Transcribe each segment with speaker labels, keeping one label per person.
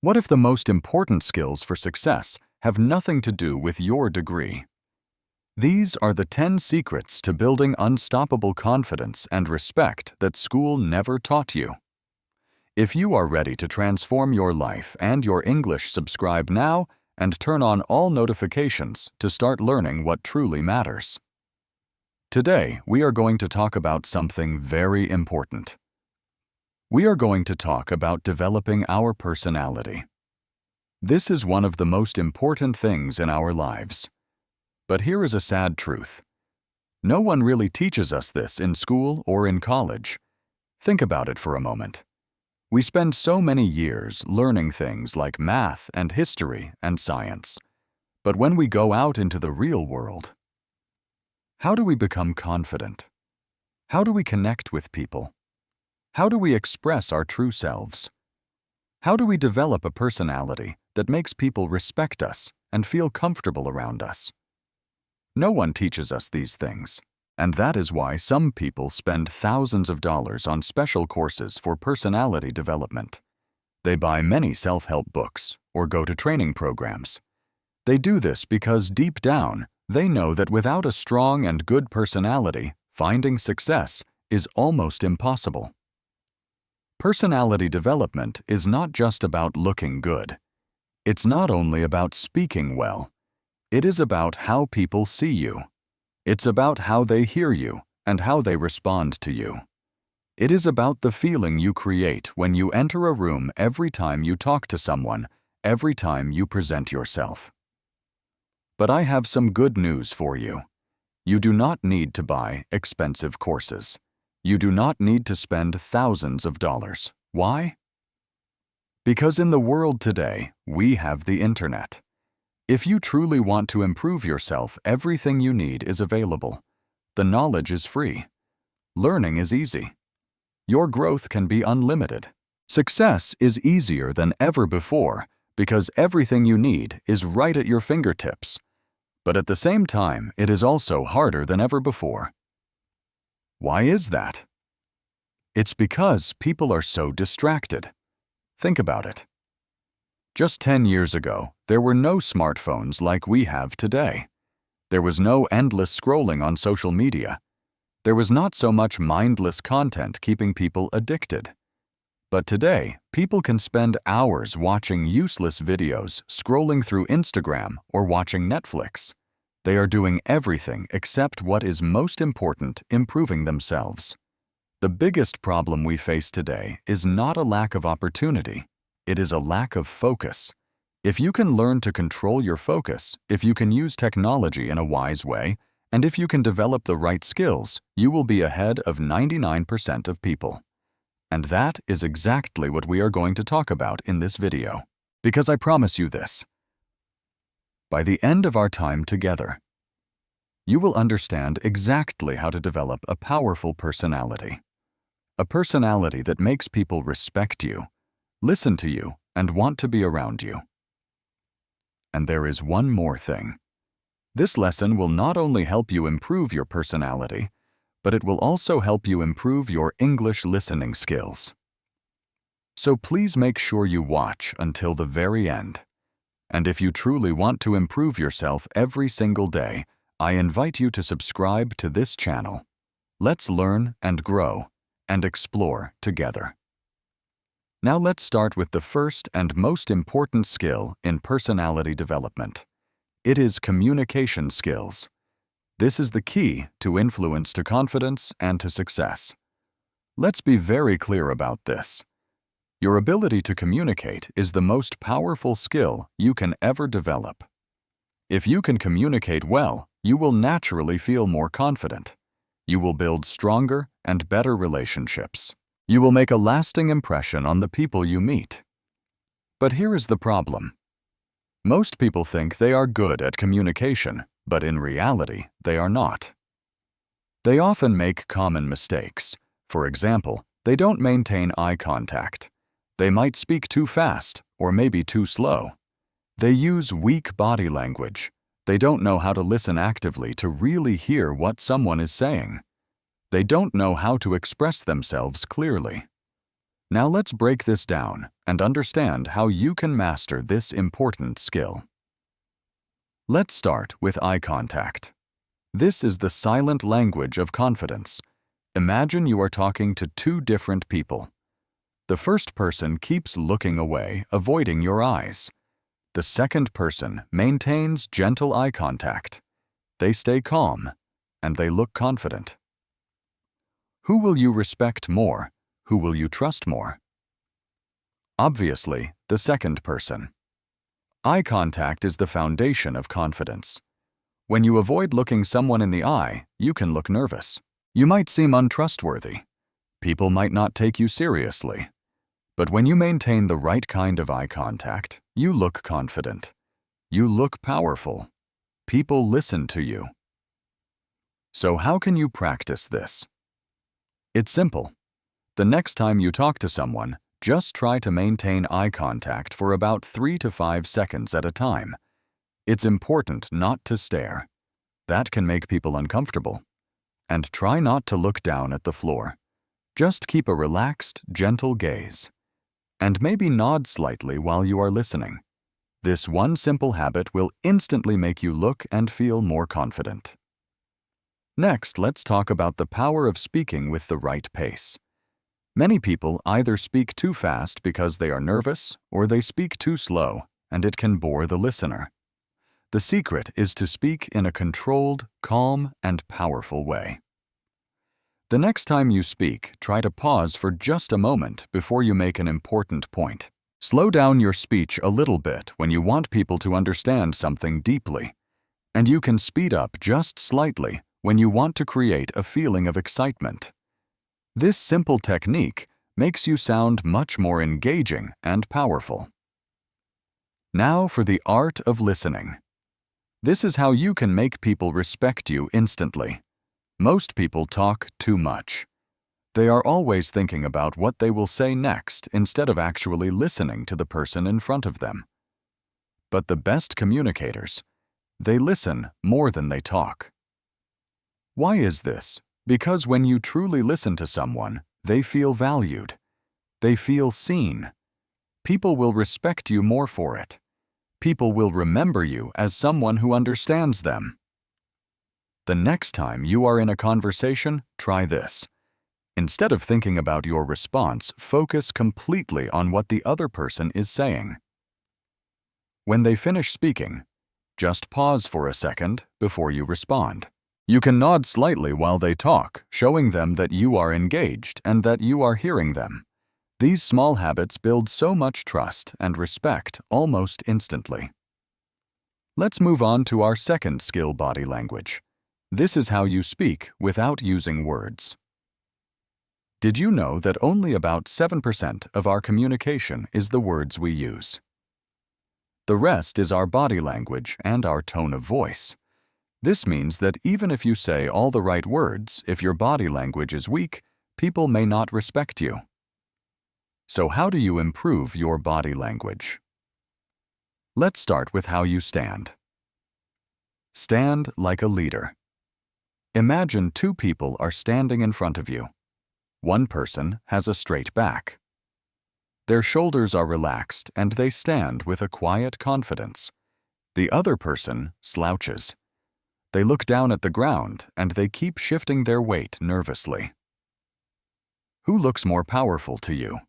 Speaker 1: What if the most important skills for success have nothing to do with your degree? These are the 10 secrets to building unstoppable confidence and respect that school never taught you. If you are ready to transform your life and your English, subscribe now and turn on all notifications to start learning what truly matters. Today, we are going to talk about something very important. We are going to talk about developing our personality. This is one of the most important things in our lives. But here is a sad truth. No one really teaches us this in school or in college. Think about it for a moment. We spend so many years learning things like math and history and science. But when we go out into the real world, how do we become confident? How do we connect with people? How do we express our true selves? How do we develop a personality that makes people respect us and feel comfortable around us? No one teaches us these things, and that is why some people spend thousands of dollars on special courses for personality development. They buy many self-help books or go to training programs. They do this because deep down, they know that without a strong and good personality, finding success is almost impossible. Personality development is not just about looking good. It's not only about speaking well. It is about how people see you. It's about how they hear you and how they respond to you. It is about the feeling you create when you enter a room every time you talk to someone, every time you present yourself. But I have some good news for you. You do not need to buy expensive courses. You do not need to spend thousands of dollars. Why? Because in the world today, we have the internet. If you truly want to improve yourself, everything you need is available. The knowledge is free. Learning is easy. Your growth can be unlimited. Success is easier than ever before because everything you need is right at your fingertips. But at the same time, it is also harder than ever before. Why is that? It's because people are so distracted. Think about it. Just 10 years ago, there were no smartphones like we have today. There was no endless scrolling on social media. There was not so much mindless content keeping people addicted. But today, people can spend hours watching useless videos, scrolling through Instagram, or watching Netflix. They are doing everything except what is most important, improving themselves. The biggest problem we face today is not a lack of opportunity. It is a lack of focus. If you can learn to control your focus, if you can use technology in a wise way, and if you can develop the right skills, you will be ahead of 99% of people. And that is exactly what we are going to talk about in this video. Because I promise you this. By the end of our time together, you will understand exactly how to develop a powerful personality. A personality that makes people respect you, listen to you, and want to be around you. And there is one more thing. This lesson will not only help you improve your personality, but it will also help you improve your English listening skills. So please make sure you watch until the very end. And if you truly want to improve yourself every single day, I invite you to subscribe to this channel. Let's learn and grow and explore together. Now let's start with the first and most important skill in personality development. It is communication skills. This is the key to influence, to confidence, and to success. Let's be very clear about this. Your ability to communicate is the most powerful skill you can ever develop. If you can communicate well, you will naturally feel more confident. You will build stronger and better relationships. You will make a lasting impression on the people you meet. But here is the problem. Most people think they are good at communication, but in reality, they are not. They often make common mistakes. For example, they don't maintain eye contact. They might speak too fast or maybe too slow. They use weak body language. They don't know how to listen actively to really hear what someone is saying. They don't know how to express themselves clearly. Now let's break this down and understand how you can master this important skill. Let's start with eye contact. This is the silent language of confidence. Imagine you are talking to two different people. The first person keeps looking away, avoiding your eyes. The second person maintains gentle eye contact. They stay calm, and they look confident. Who will you respect more? Who will you trust more? Obviously, the second person. Eye contact is the foundation of confidence. When you avoid looking someone in the eye, you can look nervous. You might seem untrustworthy. People might not take you seriously. But when you maintain the right kind of eye contact, you look confident. You look powerful. People listen to you. So how can you practice this? It's simple. The next time you talk to someone, just try to maintain eye contact for about 3 to 5 seconds at a time. It's important not to stare. That can make people uncomfortable. And try not to look down at the floor. Just keep a relaxed, gentle gaze. And maybe nod slightly while you are listening. This one simple habit will instantly make you look and feel more confident. Next, let's talk about the power of speaking with the right pace. Many people either speak too fast because they are nervous, or they speak too slow, and it can bore the listener. The secret is to speak in a controlled, calm, and powerful way. The next time you speak, try to pause for just a moment before you make an important point. Slow down your speech a little bit when you want people to understand something deeply, and you can speed up just slightly when you want to create a feeling of excitement. This simple technique makes you sound much more engaging and powerful. Now for the art of listening. This is how you can make people respect you instantly. Most people talk too much. They are always thinking about what they will say next instead of actually listening to the person in front of them. But the best communicators, they listen more than they talk. Why is this? Because when you truly listen to someone, they feel valued. They feel seen. People will respect you more for it. People will remember you as someone who understands them. The next time you are in a conversation, try this. Instead of thinking about your response, focus completely on what the other person is saying. When they finish speaking, just pause for a second before you respond. You can nod slightly while they talk, showing them that you are engaged and that you are hearing them. These small habits build so much trust and respect almost instantly. Let's move on to our second skill, body language. This is how you speak without using words. Did you know that only about 7% of our communication is the words we use? The rest is our body language and our tone of voice. This means that even if you say all the right words, if your body language is weak, people may not respect you. So how do you improve your body language? Let's start with how you stand. Stand like a leader. Imagine two people are standing in front of you. One person has a straight back. Their shoulders are relaxed and they stand with a quiet confidence. The other person slouches. They look down at the ground and they keep shifting their weight nervously. Who looks more powerful to you?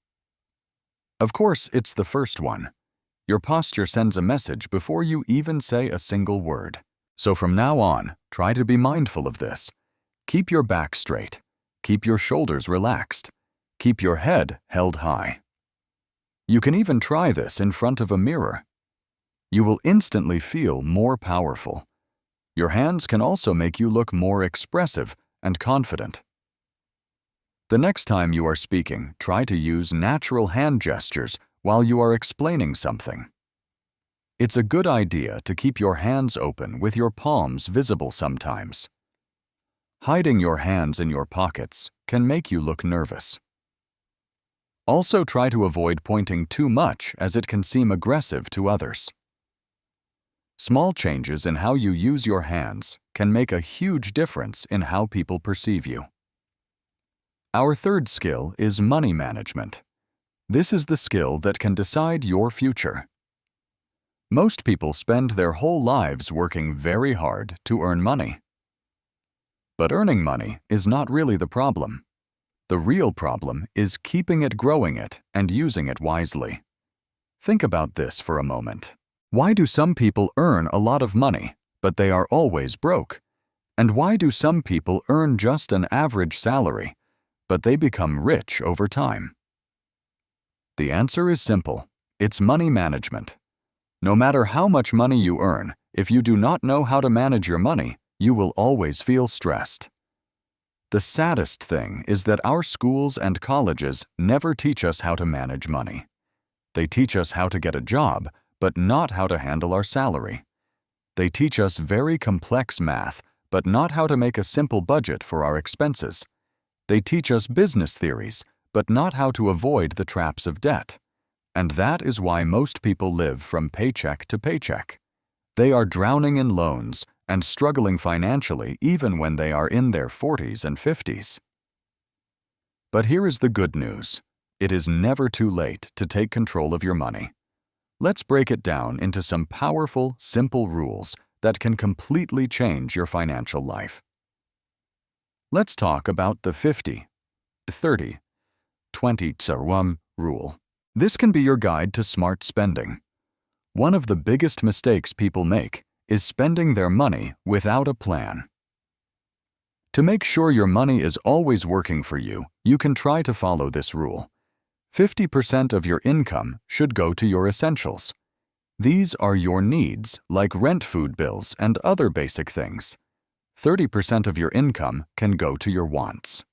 Speaker 1: Of course, it's the first one. Your posture sends a message before you even say a single word. So from now on, try to be mindful of this. Keep your back straight. Keep your shoulders relaxed. Keep your head held high. You can even try this in front of a mirror. You will instantly feel more powerful. Your hands can also make you look more expressive and confident. The next time you are speaking, try to use natural hand gestures while you are explaining something. It's a good idea to keep your hands open with your palms visible sometimes. Hiding your hands in your pockets can make you look nervous. Also try to avoid pointing too much as it can seem aggressive to others. Small changes in how you use your hands can make a huge difference in how people perceive you. Our third skill is money management. This is the skill that can decide your future. Most people spend their whole lives working very hard to earn money. But earning money is not really the problem. The real problem is keeping it, growing it, and using it wisely. Think about this for a moment. Why do some people earn a lot of money, but they are always broke? And why do some people earn just an average salary, but they become rich over time? The answer is simple. It's money management. No matter how much money you earn, if you do not know how to manage your money, you will always feel stressed. The saddest thing is that our schools and colleges never teach us how to manage money. They teach us how to get a job, but not how to handle our salary. They teach us very complex math, but not how to make a simple budget for our expenses. They teach us business theories, but not how to avoid the traps of debt. And that is why most people live from paycheck to paycheck. They are drowning in loans and struggling financially even when they are in their 40s and 50s. But here is the good news. It is never too late to take control of your money. Let's break it down into some powerful, simple rules that can completely change your financial life. Let's talk about the 50, 30, 20 rule. This can be your guide to smart spending. One of the biggest mistakes people make is spending their money without a plan. To make sure your money is always working for you, you can try to follow this rule. 50% of your income should go to your essentials. These are your needs, like rent, food bills, and other basic things. 30% of your income can go to your wants.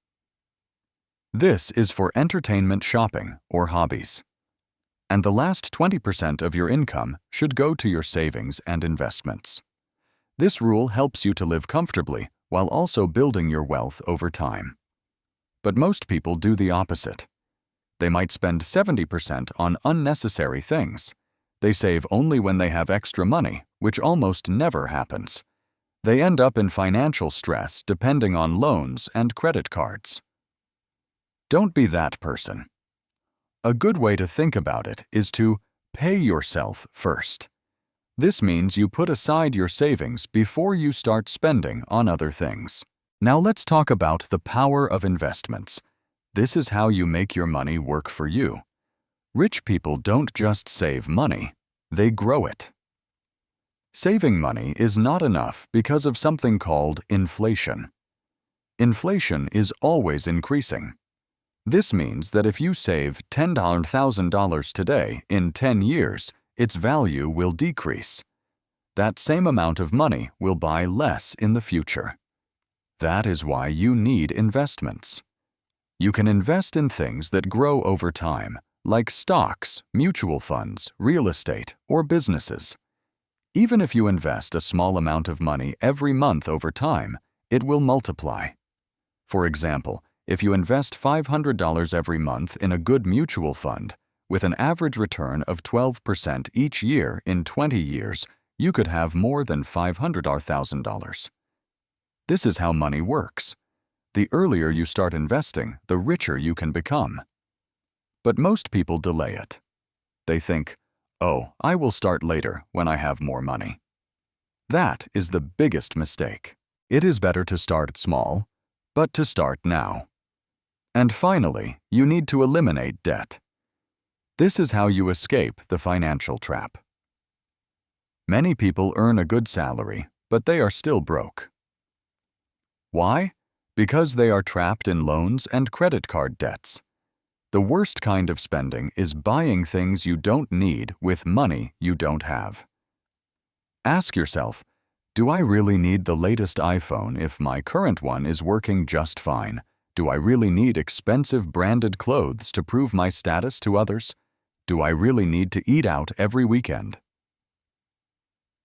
Speaker 1: This is for entertainment, shopping, or hobbies. And the last 20% of your income should go to your savings and investments. This rule helps you to live comfortably while also building your wealth over time. But most people do the opposite. They might spend 70% on unnecessary things. They save only when they have extra money, which almost never happens. They end up in financial stress depending on loans and credit cards. Don't be that person. A good way to think about it is to pay yourself first. This means you put aside your savings before you start spending on other things. Now let's talk about the power of investments. This is how you make your money work for you. Rich people don't just save money, they grow it. Saving money is not enough because of something called inflation. Inflation is always increasing. This means that if you save $10,000 today, in 10 years, its value will decrease. That same amount of money will buy less in the future. That is why you need investments. You can invest in things that grow over time, like stocks, mutual funds, real estate, or businesses. Even if you invest a small amount of money every month over time, it will multiply. For example, if you invest $500 every month in a good mutual fund, with an average return of 12% each year in 20 years, you could have more than $500,000. This is how money works. The earlier you start investing, the richer you can become. But most people delay it. They think, "Oh, I will start later when I have more money." That is the biggest mistake. It is better to start small, but to start now. And finally, you need to eliminate debt. This is how you escape the financial trap. Many people earn a good salary, but they are still broke. Why? Because they are trapped in loans and credit card debts. The worst kind of spending is buying things you don't need with money you don't have. Ask yourself, do I really need the latest iPhone if my current one is working just fine? Do I really need expensive branded clothes to prove my status to others? Do I really need to eat out every weekend?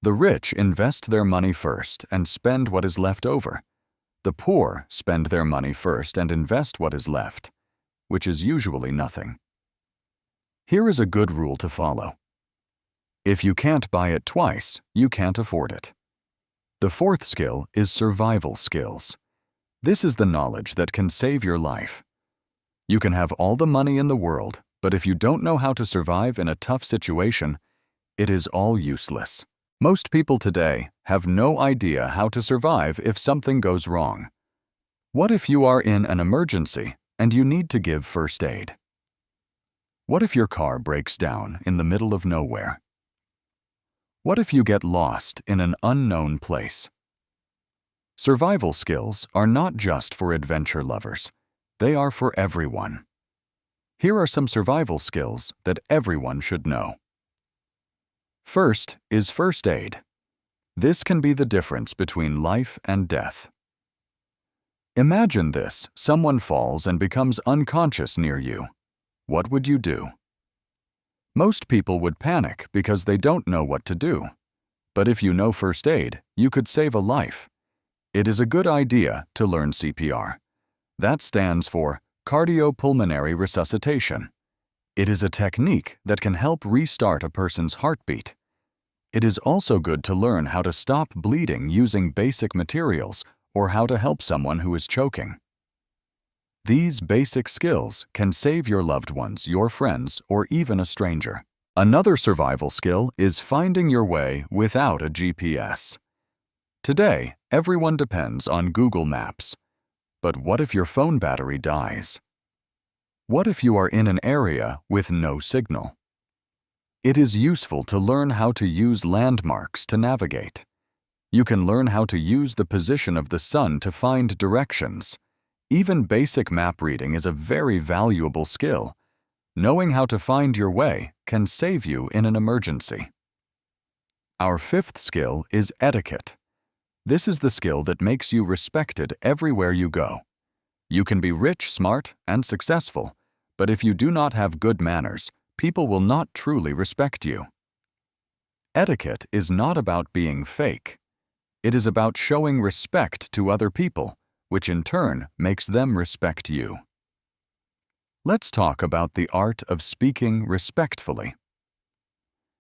Speaker 1: The rich invest their money first and spend what is left over. The poor spend their money first and invest what is left, which is usually nothing. Here is a good rule to follow. If you can't buy it twice, you can't afford it. The fourth skill is survival skills. This is the knowledge that can save your life. You can have all the money in the world, But if you don't know how to survive in a tough situation, it is all useless. Most people today have no idea how to survive if something goes wrong. What if you are in an emergency and you need to give first aid? What if your car breaks down in the middle of nowhere? What if you get lost in an unknown place? Survival skills are not just for adventure lovers. They are for everyone. Here are some survival skills that everyone should know. First is first aid. This can be the difference between life and death. Imagine this: someone falls and becomes unconscious near you. What would you do? Most people would panic because they don't know what to do. But if you know first aid, you could save a life. It is a good idea to learn CPR. That stands for cardiopulmonary resuscitation. It is a technique that can help restart a person's heartbeat. It is also good to learn how to stop bleeding using basic materials or how to help someone who is choking. These basic skills can save your loved ones, your friends, or even a stranger. Another survival skill is finding your way without a GPS. Today, everyone depends on Google Maps. But what if your phone battery dies? What if you are in an area with no signal? It is useful to learn how to use landmarks to navigate. You can learn how to use the position of the sun to find directions. Even basic map reading is a very valuable skill. Knowing how to find your way can save you in an emergency. Our fifth skill is etiquette. This is the skill that makes you respected everywhere you go. You can be rich, smart, and successful, but if you do not have good manners, people will not truly respect you. Etiquette is not about being fake. It is about showing respect to other people, which in turn makes them respect you. Let's talk about the art of speaking respectfully.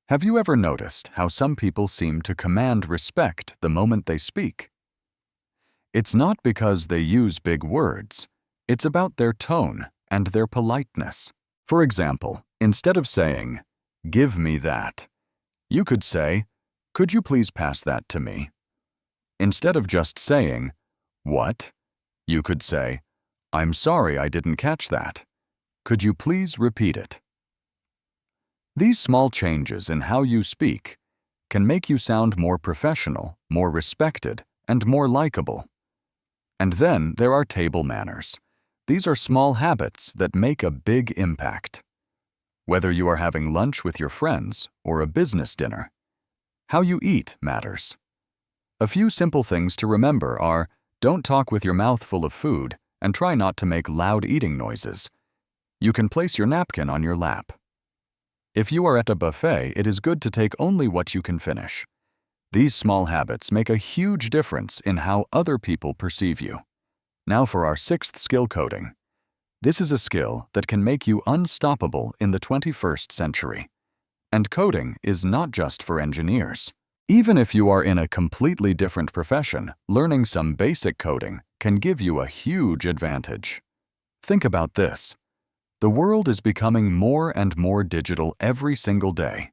Speaker 1: Have you ever noticed how some people seem to command respect the moment they speak? It's not because they use big words. It's about their tone and their politeness. For example, instead of saying, "Give me that," you could say, "Could you please pass that to me?" Instead of just saying, "What?" you could say, "I'm sorry I didn't catch that. Could you please repeat it?" These small changes in how you speak can make you sound more professional, more respected, and more likable. And then there are table manners. These are small habits that make a big impact. Whether you are having lunch with your friends or a business dinner, how you eat matters. A few simple things to remember are: don't talk with your mouth full of food and try not to make loud eating noises. You can place your napkin on your lap. If you are at a buffet, it is good to take only what you can finish. These small habits make a huge difference in how other people perceive you. Now for our sixth skill, coding. This is a skill that can make you unstoppable in the 21st century. And coding is not just for engineers. Even if you are in a completely different profession, learning some basic coding can give you a huge advantage. Think about this. The world is becoming more and more digital every single day.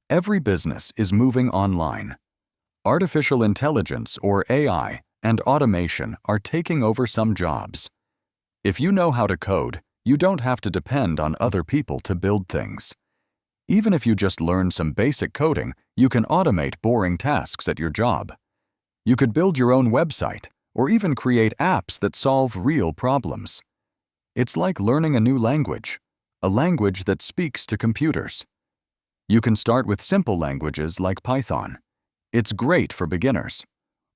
Speaker 1: Every business is moving online. Artificial intelligence, or AI, and automation are taking over some jobs. If you know how to code, you don't have to depend on other people to build things. Even if you just learn some basic coding, you can automate boring tasks at your job. You could build your own website, or even create apps that solve real problems. It's like learning a new language, a language that speaks to computers. You can start with simple languages like Python. It's great for beginners.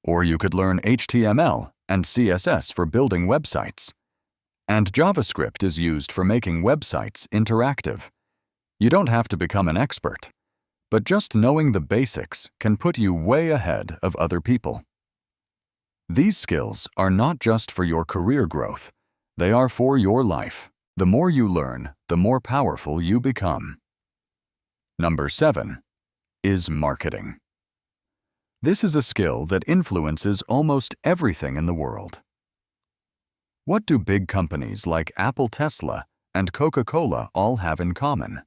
Speaker 1: Or you could learn HTML and CSS for building websites. And JavaScript is used for making websites interactive. You don't have to become an expert, but just knowing the basics can put you way ahead of other people. These skills are not just for your career growth, they are for your life. The more you learn, the more powerful you become. Number 7 is marketing. This is a skill that influences almost everything in the world. What do big companies like Apple, Tesla, and Coca-Cola all have in common?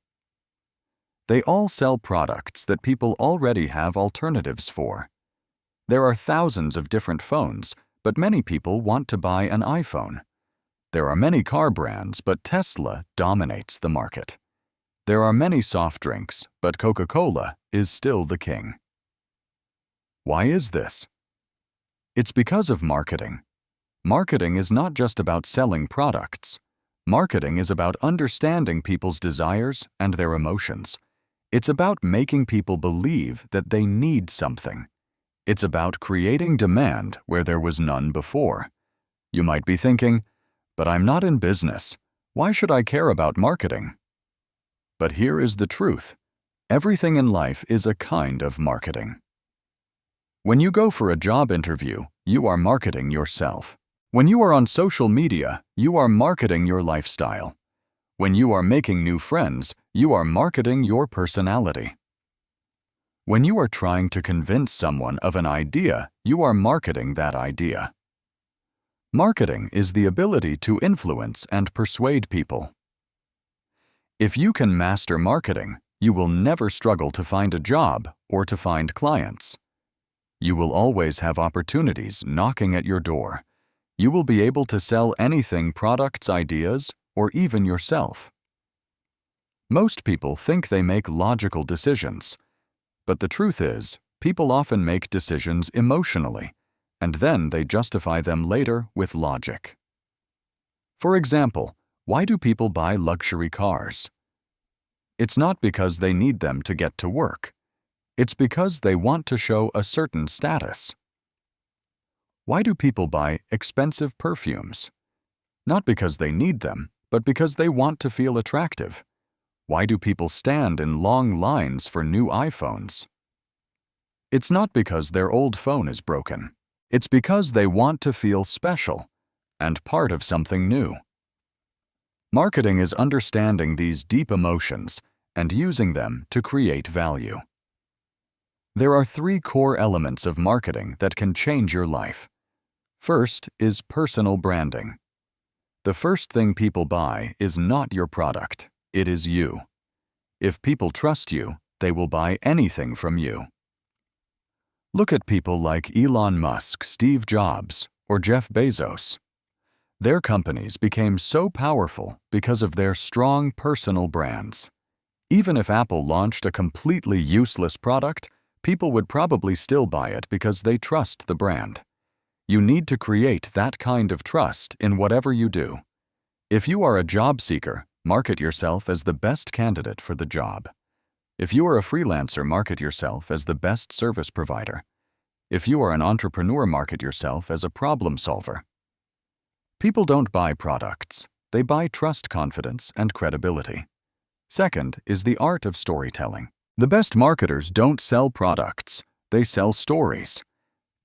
Speaker 1: They all sell products that people already have alternatives for. There are thousands of different phones, but many people want to buy an iPhone. There are many car brands, but Tesla dominates the market. There are many soft drinks, but Coca-Cola is still the king. Why is this? It's because of marketing. Marketing is not just about selling products. Marketing is about understanding people's desires and their emotions. It's about making people believe that they need something. It's about creating demand where there was none before. You might be thinking, but I'm not in business. Why should I care about marketing? But here is the truth. Everything in life is a kind of marketing. When you go for a job interview, you are marketing yourself. When you are on social media, you are marketing your lifestyle. When you are making new friends, you are marketing your personality. When you are trying to convince someone of an idea, you are marketing that idea. Marketing is the ability to influence and persuade people. If you can master marketing, you will never struggle to find a job or to find clients. You will always have opportunities knocking at your door. You will be able to sell anything, products, ideas, or even yourself. Most people think they make logical decisions, but the truth is, people often make decisions emotionally, and then they justify them later with logic. For example, why do people buy luxury cars? It's not because they need them to get to work. It's because they want to show a certain status. Why do people buy expensive perfumes? Not because they need them, but because they want to feel attractive. Why do people stand in long lines for new iPhones? It's not because their old phone is broken. It's because they want to feel special and part of something new. Marketing is understanding these deep emotions and using them to create value. There are 3 core elements of marketing that can change your life. First is personal branding. The first thing people buy is not your product, it is you. If people trust you, they will buy anything from you. Look at people like Elon Musk, Steve Jobs, or Jeff Bezos. Their companies became so powerful because of their strong personal brands. Even if Apple launched a completely useless product, people would probably still buy it because they trust the brand. You need to create that kind of trust in whatever you do. If you are a job seeker, market yourself as the best candidate for the job. If you are a freelancer, market yourself as the best service provider. If you are an entrepreneur, market yourself as a problem solver. People don't buy products. They buy trust, confidence, and credibility. Second is the art of storytelling. The best marketers don't sell products. They sell stories.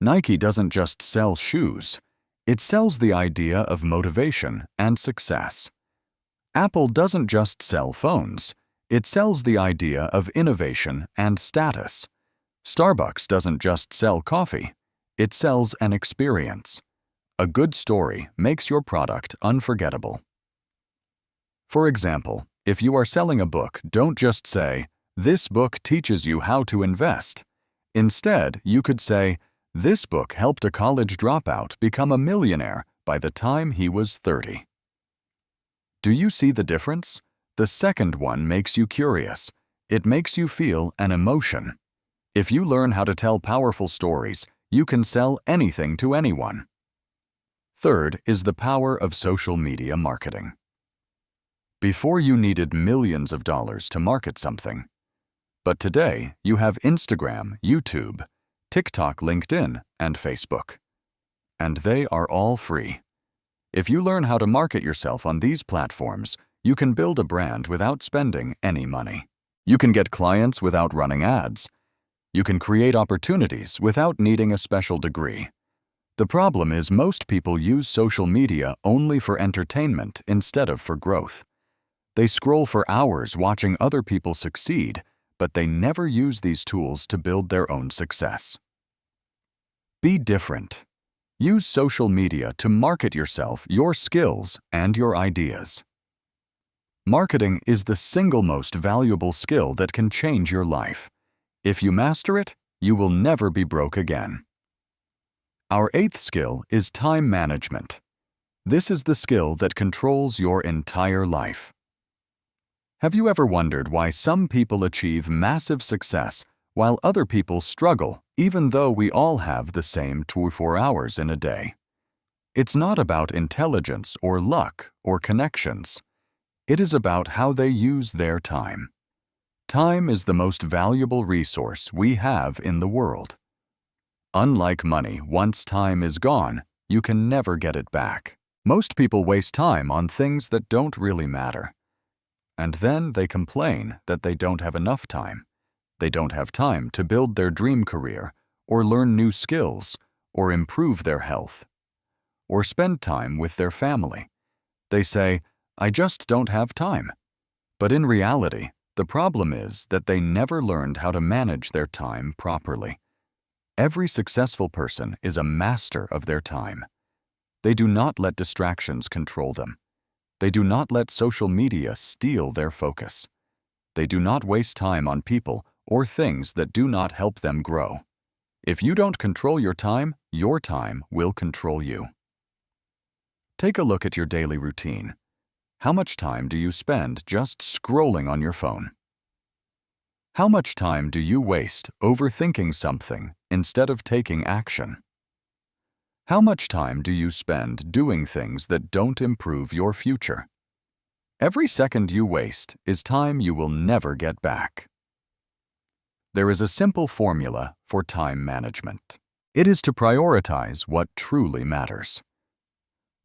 Speaker 1: Nike doesn't just sell shoes. It sells the idea of motivation and success. Apple doesn't just sell phones. It sells the idea of innovation and status. Starbucks doesn't just sell coffee. It sells an experience. A good story makes your product unforgettable. For example, if you are selling a book, don't just say, "This book teaches you how to invest." Instead, you could say, "This book helped a college dropout become a millionaire by the time he was 30. Do you see the difference? The second one makes you curious. It makes you feel an emotion. If you learn how to tell powerful stories, you can sell anything to anyone. Third is the power of social media marketing. Before you needed millions of dollars to market something. But today, you have Instagram, YouTube, TikTok, LinkedIn, and Facebook. And they are all free. If you learn how to market yourself on these platforms, you can build a brand without spending any money. You can get clients without running ads. You can create opportunities without needing a special degree. The problem is most people use social media only for entertainment instead of for growth. They scroll for hours watching other people succeed, but they never use these tools to build their own success. Be different. Use social media to market yourself, your skills, and your ideas. Marketing is the single most valuable skill that can change your life. If you master it, you will never be broke again. Our eighth skill is time management. This is the skill that controls your entire life. Have you ever wondered why some people achieve massive success while other people struggle, even though we all have the same 24 hours in a day? It's not about intelligence or luck or connections. It is about how they use their time. Time is the most valuable resource we have in the world. Unlike money, once time is gone, you can never get it back. Most people waste time on things that don't really matter. And then they complain that they don't have enough time. They don't have time to build their dream career, or learn new skills, or improve their health, or spend time with their family. They say, "I just don't have time." But in reality, the problem is that they never learned how to manage their time properly. Every successful person is a master of their time. They do not let distractions control them. They do not let social media steal their focus. They do not waste time on people or things that do not help them grow. If you don't control your time will control you. Take a look at your daily routine. How much time do you spend just scrolling on your phone? How much time do you waste overthinking something instead of taking action? How much time do you spend doing things that don't improve your future? Every second you waste is time you will never get back. There is a simple formula for time management. It is to prioritize what truly matters.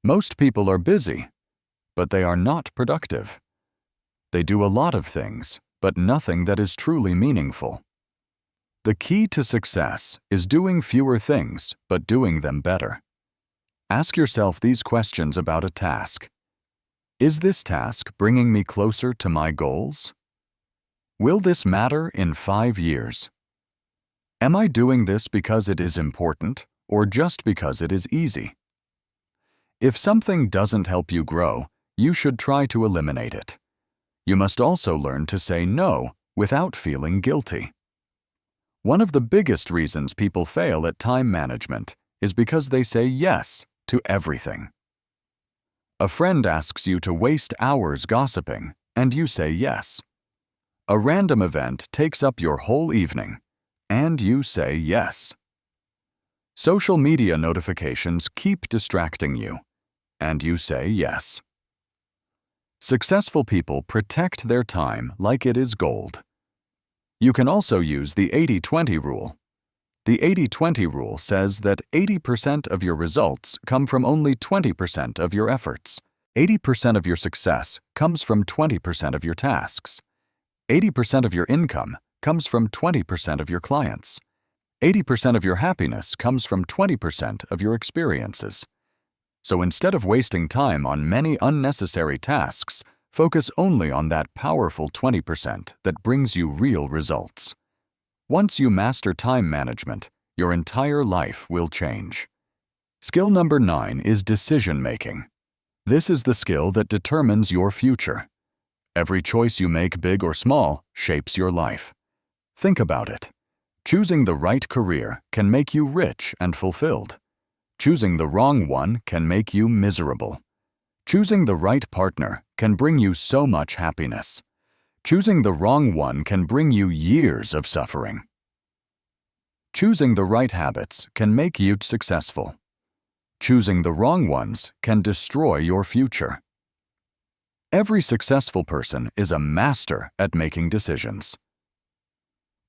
Speaker 1: Most people are busy, but they are not productive. They do a lot of things, but nothing that is truly meaningful. The key to success is doing fewer things, but doing them better. Ask yourself these questions about a task. Is this task bringing me closer to my goals? Will this matter in 5 years? Am I doing this because it is important or just because it is easy? If something doesn't help you grow, you should try to eliminate it. You must also learn to say no without feeling guilty. One of the biggest reasons people fail at time management is because they say yes to everything. A friend asks you to waste hours gossiping, and you say yes. A random event takes up your whole evening, and you say yes. Social media notifications keep distracting you, and you say yes. Successful people protect their time like it is gold. You can also use the 80-20 rule. The 80-20 rule says that 80% of your results come from only 20% of your efforts. 80% of your success comes from 20% of your tasks. 80% of your income comes from 20% of your clients. 80% of your happiness comes from 20% of your experiences. So instead of wasting time on many unnecessary tasks, focus only on that powerful 20% that brings you real results. Once you master time management, your entire life will change. Skill number 9 is decision-making. This is the skill that determines your future. Every choice you make, big or small, shapes your life. Think about it. Choosing the right career can make you rich and fulfilled. Choosing the wrong one can make you miserable. Choosing the right partner can bring you so much happiness. Choosing the wrong one can bring you years of suffering. Choosing the right habits can make you successful. Choosing the wrong ones can destroy your future. Every successful person is a master at making decisions.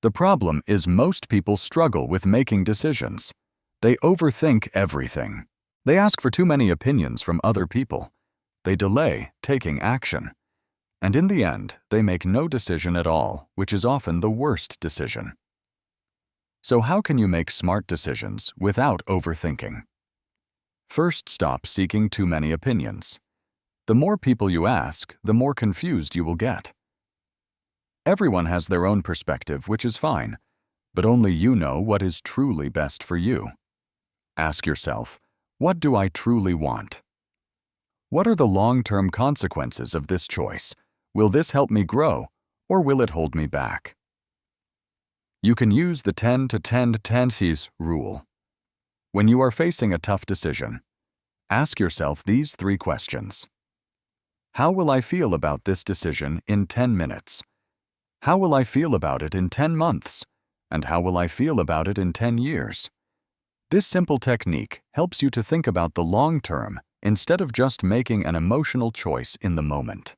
Speaker 1: The problem is most people struggle with making decisions. They overthink everything. They ask for too many opinions from other people. They delay taking action. And in the end, they make no decision at all, which is often the worst decision. So how can you make smart decisions without overthinking? First, stop seeking too many opinions. The more people you ask, the more confused you will get. Everyone has their own perspective, which is fine, but only you know what is truly best for you. Ask yourself, what do I truly want? What are the long-term consequences of this choice? Will this help me grow, or will it hold me back? You can use the 10 to 10 tendencies rule. When you are facing a tough decision, ask yourself these 3 questions. How will I feel about this decision in 10 minutes? How will I feel about it in 10 months? And how will I feel about it in 10 years? This simple technique helps you to think about the long term instead of just making an emotional choice in the moment.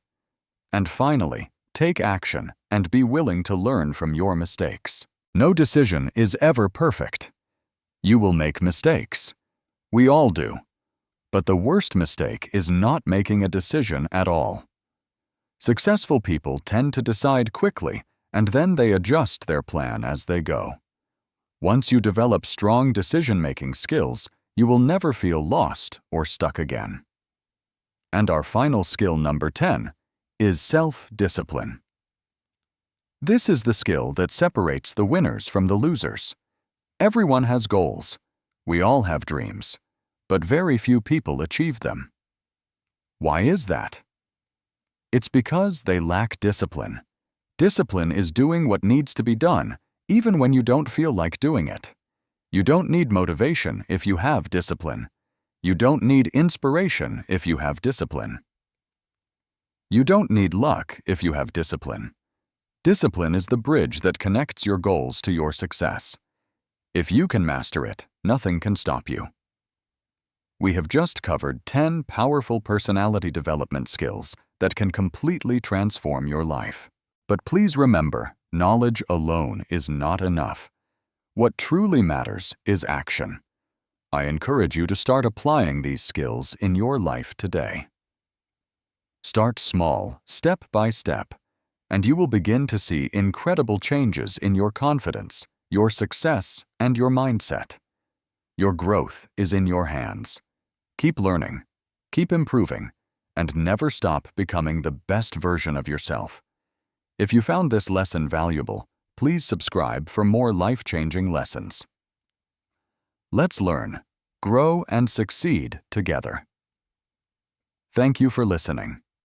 Speaker 1: And finally, take action and be willing to learn from your mistakes. No decision is ever perfect. You will make mistakes. We all do. But the worst mistake is not making a decision at all. Successful people tend to decide quickly, and then they adjust their plan as they go. Once you develop strong decision-making skills, you will never feel lost or stuck again. And our final skill number 10 is self-discipline. This is the skill that separates the winners from the losers. Everyone has goals. We all have dreams, but very few people achieve them. Why is that? It's because they lack discipline. Discipline is doing what needs to be done, even when you don't feel like doing it. You don't need motivation if you have discipline. You don't need inspiration if you have discipline. You don't need luck if you have discipline. Discipline is the bridge that connects your goals to your success. If you can master it, nothing can stop you. We have just covered 10 powerful personality development skills that can completely transform your life. But please remember, knowledge alone is not enough. What truly matters is action. I encourage you to start applying these skills in your life today. Start small, step by step, and you will begin to see incredible changes in your confidence, your success, and your mindset. Your growth is in your hands. Keep learning, keep improving, and never stop becoming the best version of yourself. If you found this lesson valuable, please subscribe for more life-changing lessons. Let's learn, grow, and succeed together. Thank you for listening.